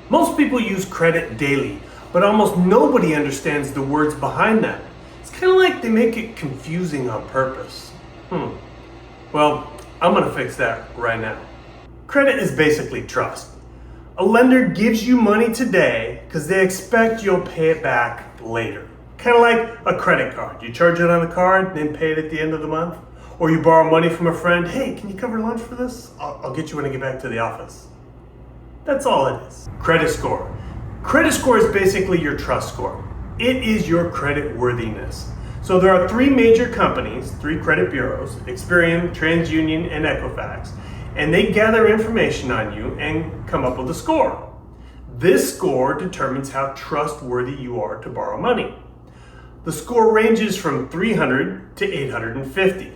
Most people use credit daily, but almost nobody understands the words behind that. It's kind of like they make it confusing on purpose. Well, I'm gonna fix that right now. Credit is basically trust. A lender gives you money today because they expect you'll pay it back later. Kind of like a credit card. You charge it on the card, then pay it at the end of the month. Or you borrow money from a friend. Hey, can you cover lunch for this? I'll get you when I get back to the office. That's all it is. Credit score. Credit score is basically your trust score. It is your credit worthiness. So there are three major companies, three credit bureaus, Experian, TransUnion, and Equifax, and they gather information on you and come up with a score. This score determines how trustworthy you are to borrow money. The score ranges from 300 to 850.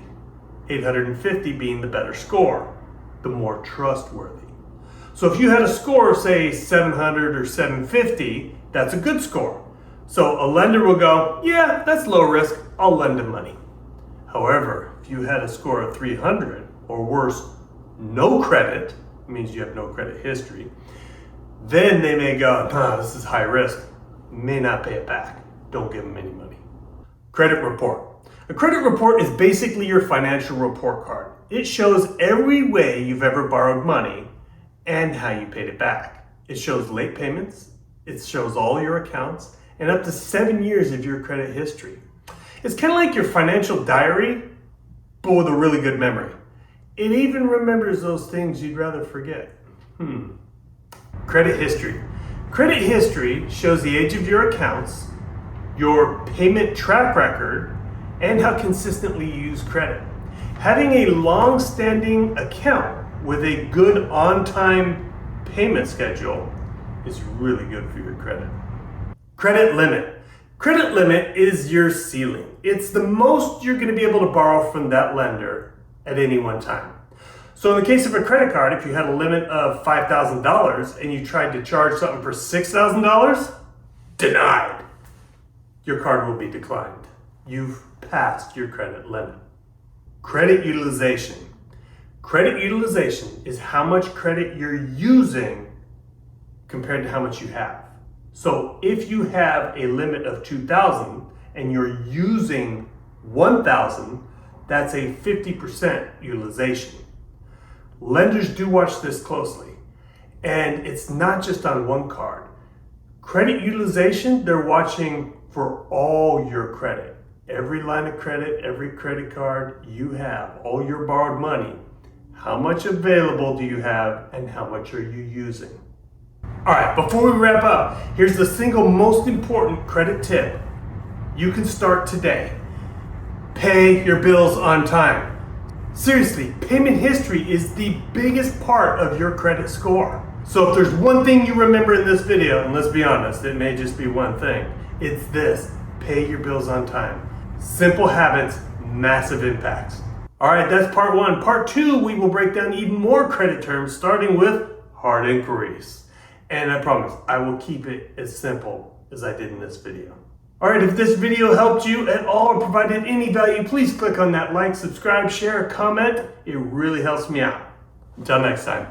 850 being the better score, the more trustworthy. So if you had a score of say 700 or 750, that's a good score. So a lender will go, yeah, that's low risk, I'll lend him money. However, if you had a score of 300 or worse, no credit, means you have no credit history, then they may go, nah, this is high risk, may not pay it back. Don't give them any money. Credit report. A credit report is basically your financial report card. It shows every way you've ever borrowed money and how you paid it back. It shows late payments, it shows all your accounts, and up to 7 years of your credit history. It's kind of like your financial diary, but with a really good memory. It even remembers those things you'd rather forget. Credit history. Credit history shows the age of your accounts, your payment track record, and how consistently you use credit. Having a long-standing account with a good on-time payment schedule is really good for your credit. Credit limit. Credit limit is your ceiling. It's the most you're going to be able to borrow from that lender at any one time. So in the case of a credit card, if you had a limit of $5,000 and you tried to charge something for $6,000, denied. Your card will be declined. You've passed your credit limit. Credit utilization. Credit utilization is how much credit you're using compared to how much you have. So if you have a limit of $2,000 and you're using $1,000, that's a 50% utilization. Lenders do watch this closely, and it's not just on one card. Credit utilization, they're watching for all your credit. Every line of credit, every credit card you have, all your borrowed money, how much available do you have and how much are you using? All right, before we wrap up, here's the single most important credit tip you can start today. Pay your bills on time. Seriously, payment history is the biggest part of your credit score. So if there's one thing you remember in this video, and let's be honest, it may just be one thing, it's this: pay your bills on time. Simple habits, massive impacts. All right, that's part one. Part two, we will break down even more credit terms, starting with hard inquiries. And I promise, I will keep it as simple as I did in this video. All right, if this video helped you at all or provided any value, please click on that like, subscribe, share, comment. It really helps me out. Until next time.